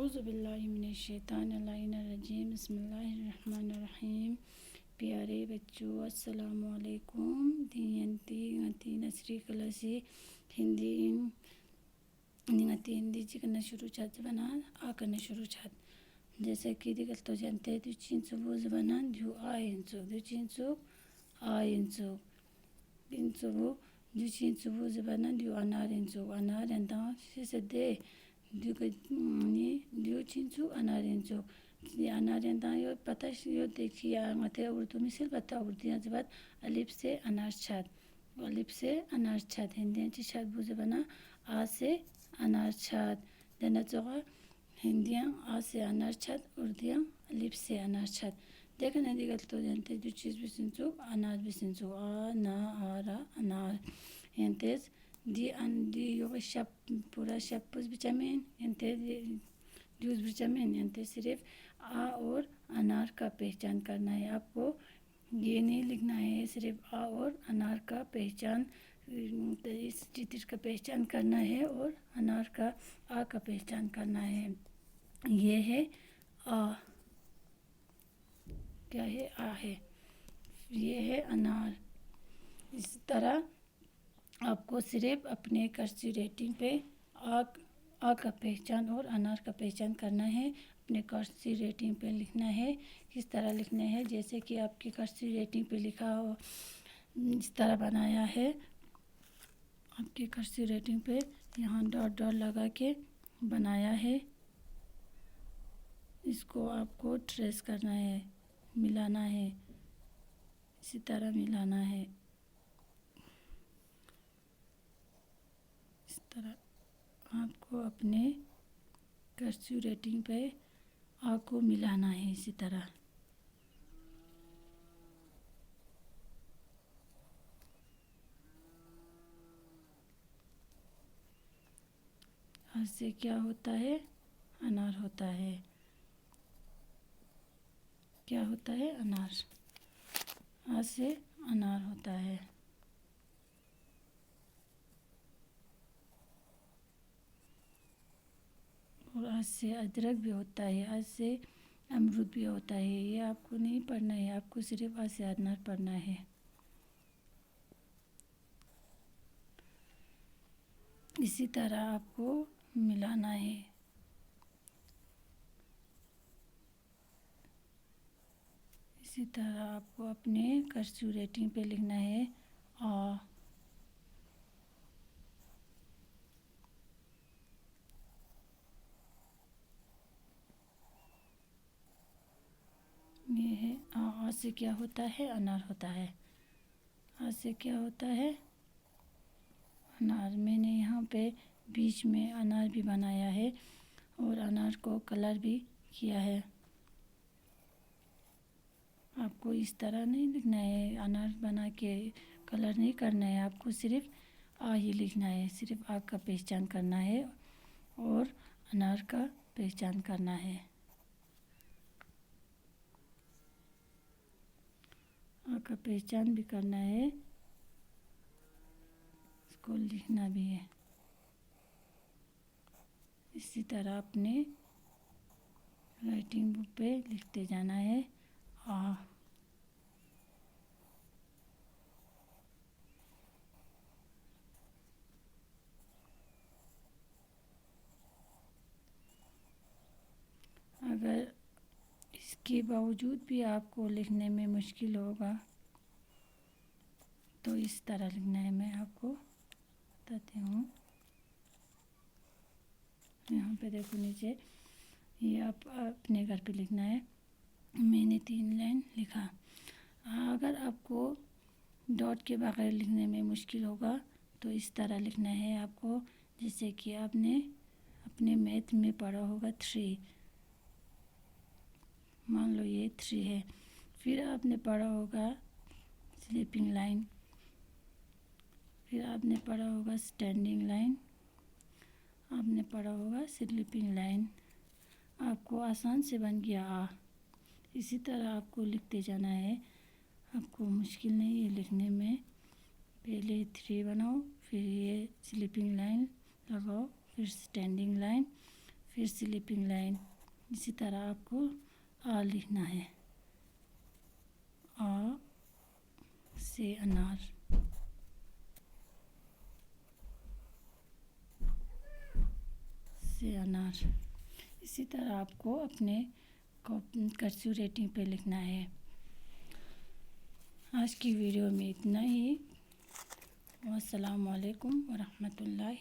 औज़ुबिल्लाहिमिनश्शैतानिर्रजीम बिस्मिल्लाहिर्रहमानिर्रहीम। प्यारे बच्चों, अस्सलामु अलैकुम। दी नर्सरी क्लासी हिंदी हिंदी चिकन शुरू छात बना आकन शुरू छात जैसे कि दिखल तो जानते हैं। दुचिन सुबह बना जो आयंसो दुचिन सुब आयंसो दिन सुबह दुचिन सुबह बना जो अनार इंसो अनार एंदा से दे दुचिन अनार इंसो अनार एंदा यो पता यो देखिए मते उर्दू मिसल पता उर्दू जबात अलिफ से अनार छात हिंदी छात बुझे बना आ से अनार छात देना चोगा हिंदियाँ आ से अनार छात उर्दियाँ अलिफ से अनार छात देखने दिगल तो जानते जो चीज़ भी सुनचो अनार भी सुनचो आ ना आ रा अनार एंतेज दी योगा शब पूरा शब पुस बिचामेन एंतेज जूस बिचामेन एंतेज सिर्फ आ और अनार का पहचान करना है। आपको ये नहीं लिखना है, सिर्फ आ और अनार का पहचान इस चित्र का पहचान करना है और अनार का आ का पहचान करना है। ये है आ, क्या है आ है, ये है अनार। इस तरह आपको सिर्फ अपने कर्सिव रेटिंग पे आ का पहचान और अनार का पहचान करना है। अपने कर्सिव रेटिंग पे लिखना है। किस तरह लिखना है, जैसे कि आपकी कर्सिव रेटिंग पे लिखा हो इस तरह बनाया है। आपके कर्सिव रेटिंग पे यहाँ डॉट डॉट लगा के बनाया है। इसको आपको ट्रेस करना है, मिलाना है, इसी तरह मिलाना है। इस तरह आपको अपने कर्सिव रेटिंग पे आ को मिलाना है इसी तरह। आ से क्या होता है, अनार होता है। क्या होता है, अनार। आ से अनार होता है। और आज से अदरक भी होता है, आज से अमरूद भी होता है। ये आपको नहीं पढ़ना है, आपको सिर्फ आज से अनार पढ़ना है। इसी तरह आपको मिलाना है। इसी तरह आपको अपने कर्सिव रेटिंग पे लिखना है आ। ये है आ से क्या होता है, अनार होता है। आ से क्या होता है, अनार। मैंने यहाँ पे बीच में अनार भी बनाया है और अनार को कलर भी किया है। आपको इस तरह नहीं लिखना है, अनार बना के कलर नहीं करना है। आपको सिर्फ आ ही लिखना है, सिर्फ आ का पहचान करना है और अनार का पहचान करना है। आ का पहचान भी करना है, इसको लिखना भी है। इसी तरह अपने राइटिंग बुक पे लिखते जाना है आ। अगर इसके बावजूद भी आपको लिखने में मुश्किल होगा तो इस तरह लिखना है। मैं आपको बताती हूँ। यहाँ पे देखो नीचे, ये आप अपने घर पे लिखना है। मैंने 3 लाइन लिखा। अगर आपको डॉट के बगैर लिखने में मुश्किल होगा तो इस तरह लिखना है आपको, जैसे कि आपने अपने मैथ में पढ़ा होगा 3। मान लो ये 3 है। फिर आपने पढ़ा होगा स्लीपिंग लाइन, फिर आपने पढ़ा होगा स्टैंडिंग लाइन, आपने पढ़ा होगा स्लीपिंग लाइन। आपको आसान से बन गया आ। इसी तरह आपको लिखते जाना है, आपको मुश्किल नहीं है लिखने में। पहले 3 बनाओ, फिर ये स्लीपिंग लाइन लगाओ, फिर स्टैंडिंग लाइन, फिर स्लीपिंग लाइन। इसी तरह आपको आ लिखना है, आ से अनार, से अनार। इसी तरह आपको अपने कर्सिव रेटिंग पे लिखना है। आज की वीडियो में इतना ही। अस्सलामु अलैकुम वरहमतुल्लाहि